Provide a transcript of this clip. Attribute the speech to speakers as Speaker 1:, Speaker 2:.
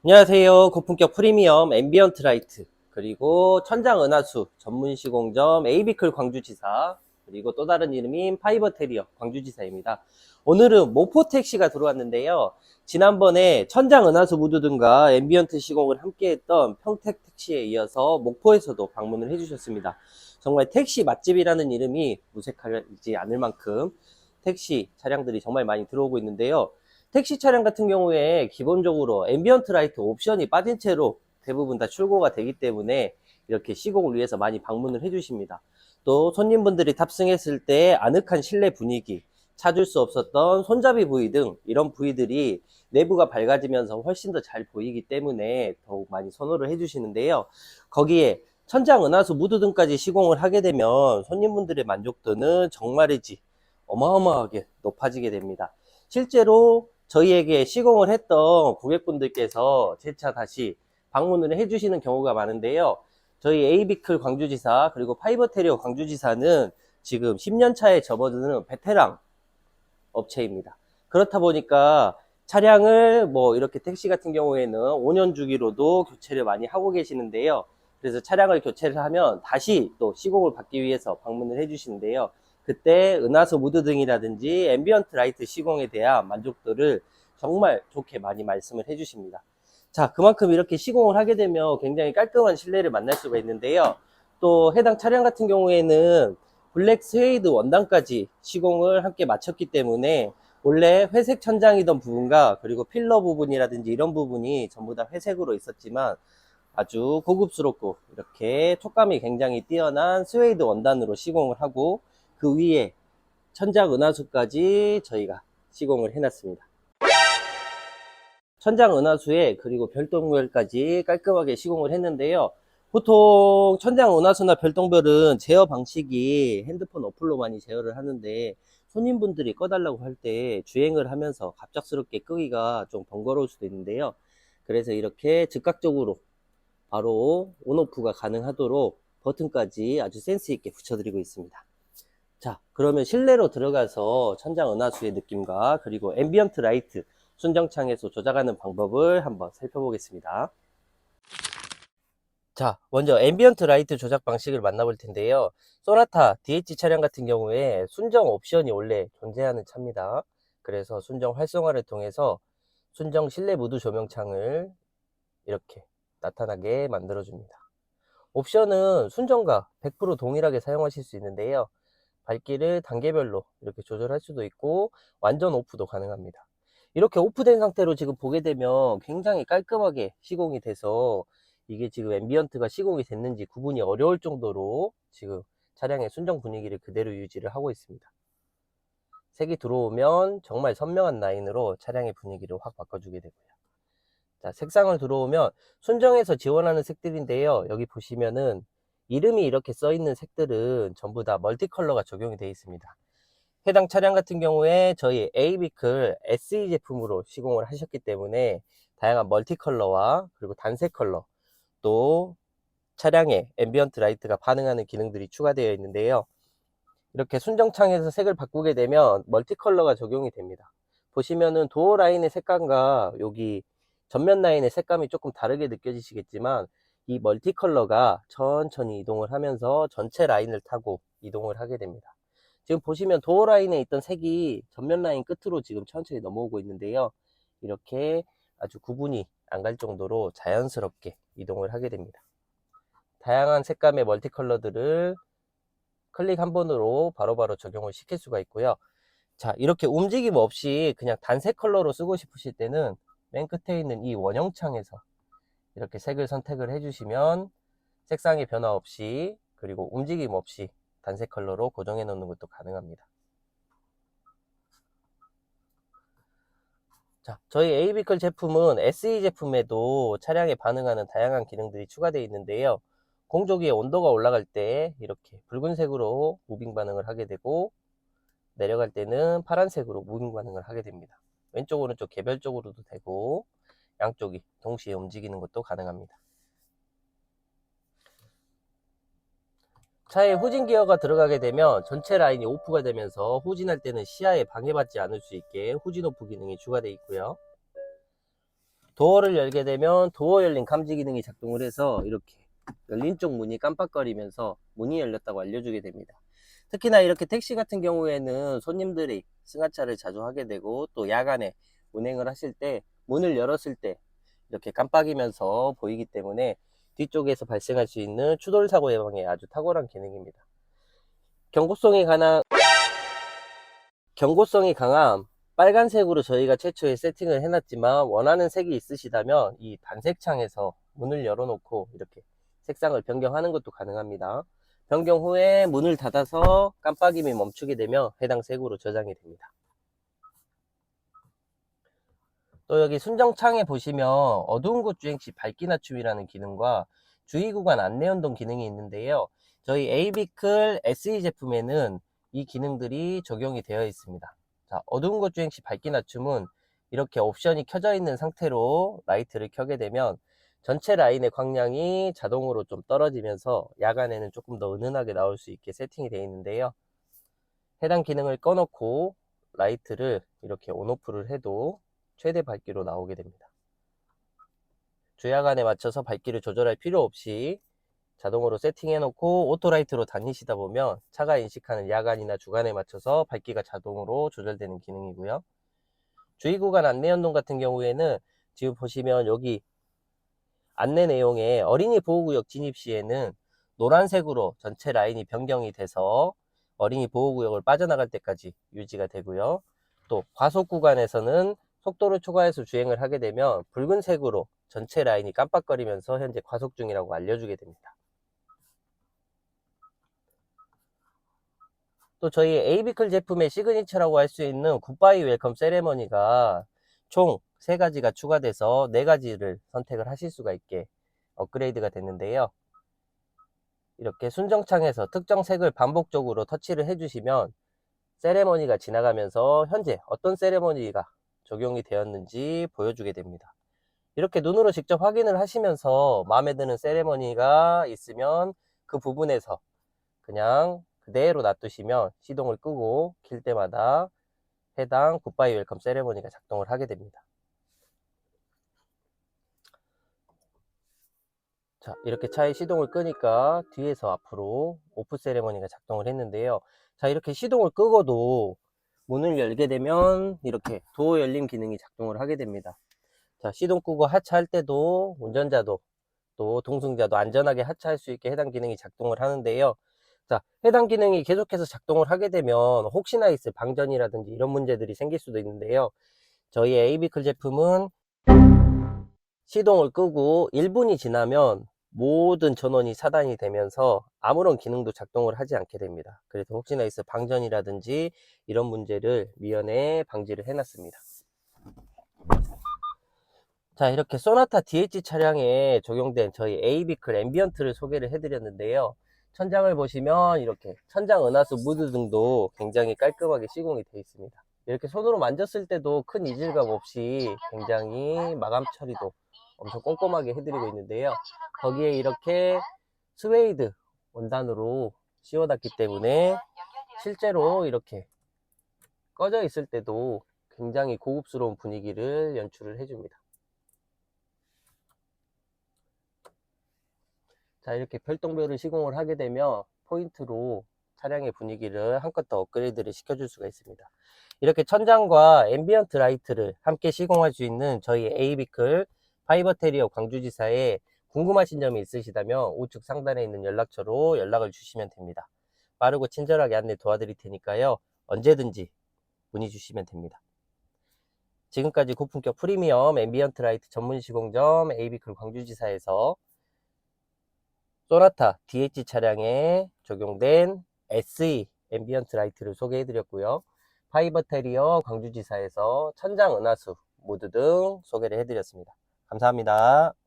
Speaker 1: 안녕하세요. 고품격 프리미엄 앰비언트 라이트 그리고 천장 은하수 전문 시공점 에이비클 광주지사 그리고 또 다른 이름인 파이버 테리어 광주지사입니다. 오늘은 목포 택시가 들어왔는데요. 지난번에 천장 은하수 무드등과 앰비언트 시공을 함께 했던 평택 택시에 이어서 목포에서도 방문을 해주셨습니다. 정말 택시 맛집이라는 이름이 무색하지 않을 만큼 택시 차량들이 정말 많이 들어오고 있는데요. 택시 차량 같은 경우에 기본적으로 앰비언트 라이트 옵션이 빠진 채로 대부분 다 출고가 되기 때문에 이렇게 시공을 위해서 많이 방문을 해주십니다. 또 손님분들이 탑승했을 때 아늑한 실내 분위기, 찾을 수 없었던 손잡이 부위 등 이런 부위들이 내부가 밝아지면서 훨씬 더 잘 보이기 때문에 더욱 많이 선호를 해주시는데요. 거기에 천장 은하수 무드 등까지 시공을 하게 되면 손님분들의 만족도는 정말이지 어마어마하게 높아지게 됩니다. 실제로 저희에게 시공을 했던 고객분들께서 재차 다시 방문을 해주시는 경우가 많은데요. 저희 에이비클 광주지사 그리고 파이버테리어 광주지사는 지금 10년 차에 접어드는 베테랑 업체입니다. 그렇다 보니까 차량을 뭐 이렇게 택시 같은 경우에는 5년 주기로도 교체를 많이 하고 계시는데요. 그래서 차량을 교체를 하면 다시 또 시공을 받기 위해서 방문을 해주시는데요. 그때 은하수 무드 등이라든지 앰비언트 라이트 시공에 대한 만족도를 정말 좋게 많이 말씀을 해주십니다. 자, 그만큼 이렇게 시공을 하게 되면 굉장히 깔끔한 실내를 만날 수가 있는데요. 또 해당 차량 같은 경우에는 블랙 스웨이드 원단까지 시공을 함께 마쳤기 때문에 원래 회색 천장이던 부분과 그리고 필러 부분이라든지 이런 부분이 전부 다 회색으로 있었지만 아주 고급스럽고 이렇게 촉감이 굉장히 뛰어난 스웨이드 원단으로 시공을 하고 그 위에 천장 은하수까지 저희가 시공을 해놨습니다. 천장 은하수에 그리고 별똥별까지 깔끔하게 시공을 했는데요. 보통 천장 은하수나 별똥별은 제어 방식이 핸드폰 어플로 많이 제어를 하는데 손님분들이 꺼달라고 할 때 주행을 하면서 갑작스럽게 끄기가 좀 번거로울 수도 있는데요. 그래서 이렇게 즉각적으로 바로 온오프가 가능하도록 버튼까지 아주 센스 있게 붙여드리고 있습니다. 자, 그러면 실내로 들어가서 천장 은하수의 느낌과 그리고 앰비언트 라이트 순정창에서 조작하는 방법을 한번 살펴보겠습니다. 자, 먼저 앰비언트 라이트 조작 방식을 만나볼 텐데요. 소나타 DH 차량 같은 경우에 순정 옵션이 원래 존재하는 차입니다. 그래서 순정 활성화를 통해서 순정 실내 무드 조명창을 이렇게 나타나게 만들어줍니다. 옵션은 순정과 100% 동일하게 사용하실 수 있는데요. 밝기를 단계별로 이렇게 조절할 수도 있고 완전 오프도 가능합니다. 이렇게 오프된 상태로 지금 보게 되면 굉장히 깔끔하게 시공이 돼서 이게 지금 앰비언트가 시공이 됐는지 구분이 어려울 정도로 지금 차량의 순정 분위기를 그대로 유지를 하고 있습니다. 색이 들어오면 정말 선명한 라인으로 차량의 분위기를 확 바꿔주게 되고요. 자, 색상을 들어오면 순정에서 지원하는 색들인데요. 여기 보시면은 이름이 이렇게 써 있는 색들은 전부 다 멀티컬러가 적용이 되어 있습니다. 해당 차량 같은 경우에 저희 에이비클 SE 제품으로 시공을 하셨기 때문에 다양한 멀티컬러와 그리고 단색 컬러 또 차량에 앰비언트 라이트가 반응하는 기능들이 추가되어 있는데요. 이렇게 순정창에서 색을 바꾸게 되면 멀티컬러가 적용이 됩니다. 보시면은 도어 라인의 색감과 여기 전면 라인의 색감이 조금 다르게 느껴지시겠지만 이 멀티컬러가 천천히 이동을 하면서 전체 라인을 타고 이동을 하게 됩니다. 지금 보시면 도어 라인에 있던 색이 전면 라인 끝으로 지금 천천히 넘어오고 있는데요. 이렇게 아주 구분이 안 갈 정도로 자연스럽게 이동을 하게 됩니다. 다양한 색감의 멀티컬러들을 클릭 한 번으로 바로바로 적용을 시킬 수가 있고요. 자, 이렇게 움직임 없이 그냥 단색 컬러로 쓰고 싶으실 때는 맨 끝에 있는 이 원형창에서 이렇게 색을 선택을 해주시면 색상의 변화 없이 그리고 움직임 없이 단색 컬러로 고정해 놓는 것도 가능합니다. 자, 저희 에이비클 제품은 SE 제품에도 차량에 반응하는 다양한 기능들이 추가되어 있는데요. 공조기의 온도가 올라갈 때 이렇게 붉은색으로 무빙 반응을 하게 되고 내려갈 때는 파란색으로 무빙 반응을 하게 됩니다. 왼쪽 오른쪽 개별적으로도 되고 양쪽이 동시에 움직이는 것도 가능합니다. 차에 후진 기어가 들어가게 되면 전체 라인이 오프가 되면서 후진할 때는 시야에 방해받지 않을 수 있게 후진 오프 기능이 추가되어 있고요. 도어를 열게 되면 도어 열림 감지 기능이 작동을 해서 이렇게 열린 쪽 문이 깜빡거리면서 문이 열렸다고 알려주게 됩니다. 특히나 이렇게 택시 같은 경우에는 손님들이 승하차를 자주 하게 되고 또 야간에 운행을 하실 때 문을 열었을 때 이렇게 깜빡이면서 보이기 때문에 뒤쪽에서 발생할 수 있는 추돌 사고 예방에 아주 탁월한 기능입니다. 경고성이 강한 빨간색으로 저희가 최초에 세팅을 해놨지만 원하는 색이 있으시다면 이 단색 창에서 문을 열어놓고 이렇게 색상을 변경하는 것도 가능합니다. 변경 후에 문을 닫아서 깜빡임이 멈추게 되면 해당 색으로 저장이 됩니다. 또 여기 순정창에 보시면 어두운 곳 주행 시 밝기 낮춤이라는 기능과 주의구간 안내연동 기능이 있는데요. 저희 에이비클 SE 제품에는 이 기능들이 적용이 되어 있습니다. 자, 어두운 곳 주행 시 밝기 낮춤은 이렇게 옵션이 켜져 있는 상태로 라이트를 켜게 되면 전체 라인의 광량이 자동으로 좀 떨어지면서 야간에는 조금 더 은은하게 나올 수 있게 세팅이 되어 있는데요. 해당 기능을 꺼놓고 라이트를 이렇게 온오프를 해도 최대 밝기로 나오게 됩니다. 주야간에 맞춰서 밝기를 조절할 필요 없이 자동으로 세팅해 놓고 오토라이트로 다니시다 보면 차가 인식하는 야간이나 주간에 맞춰서 밝기가 자동으로 조절되는 기능이고요. 주의구간 안내연동 같은 경우에는 지금 보시면 여기 안내 내용에 어린이 보호구역 진입 시에는 노란색으로 전체 라인이 변경이 돼서 어린이 보호구역을 빠져나갈 때까지 유지가 되고요. 또 과속 구간에서는 속도를 초과해서 주행을 하게 되면 붉은색으로 전체 라인이 깜빡거리면서 현재 과속 중이라고 알려주게 됩니다. 또 저희 에이비클 제품의 시그니처라고 할 수 있는 굿바이 웰컴 세레머니가 총 3가지가 추가돼서 4가지를 선택을 하실 수가 있게 업그레이드가 됐는데요. 이렇게 순정창에서 특정 색을 반복적으로 터치를 해주시면 세레머니가 지나가면서 현재 어떤 세레머니가 적용이 되었는지 보여주게 됩니다. 이렇게 눈으로 직접 확인을 하시면서 마음에 드는 세레머니가 있으면 그 부분에서 그냥 그대로 놔두시면 시동을 끄고 킬 때마다 해당 굿바이 웰컴 세레머니가 작동을 하게 됩니다. 자, 이렇게 차의 시동을 끄니까 뒤에서 앞으로 오프 세레머니가 작동을 했는데요. 자, 이렇게 시동을 끄고도 문을 열게 되면 이렇게 도어 열림 기능이 작동을 하게 됩니다. 자, 시동 끄고 하차할 때도 운전자도 또 동승자도 안전하게 하차할 수 있게 해당 기능이 작동을 하는데요. 자, 해당 기능이 계속해서 작동을 하게 되면 혹시나 있을 방전이라든지 이런 문제들이 생길 수도 있는데요. 저희 에이비클 제품은 시동을 끄고 1분이 지나면 모든 전원이 차단이 되면서 아무런 기능도 작동을 하지 않게 됩니다. 그래서 혹시나 있을 방전이라든지 이런 문제를 미연에 방지를 해놨습니다. 자, 이렇게 소나타 DH 차량에 적용된 저희 에이비클 앰비언트를 소개를 해드렸는데요. 천장을 보시면 이렇게 천장 은하수 무드 등도 굉장히 깔끔하게 시공이 되어 있습니다. 이렇게 손으로 만졌을 때도 큰 이질감 없이 굉장히 마감 처리도 엄청 꼼꼼하게 해드리고 있는데요. 거기에 이렇게 스웨이드 원단으로 씌워놨기 때문에 실제로 이렇게 꺼져 있을 때도 굉장히 고급스러운 분위기를 연출을 해줍니다. 자, 이렇게 별똥별을 시공을 하게 되면 포인트로 차량의 분위기를 한껏 더 업그레이드를 시켜줄 수가 있습니다. 이렇게 천장과 앰비언트 라이트를 함께 시공할 수 있는 저희 에이비클 파이버 테리어 광주지사에 궁금하신 점이 있으시다면 우측 상단에 있는 연락처로 연락을 주시면 됩니다. 빠르고 친절하게 안내 도와드릴 테니까요. 언제든지 문의 주시면 됩니다. 지금까지 고품격 프리미엄 앰비언트 라이트 전문 시공점 에이비클 광주지사에서 소나타 DH 차량에 적용된 SE 앰비언트 라이트를 소개해드렸고요. 파이버 테리어 광주지사에서 천장 은하수 모드 등 소개를 해드렸습니다. 감사합니다.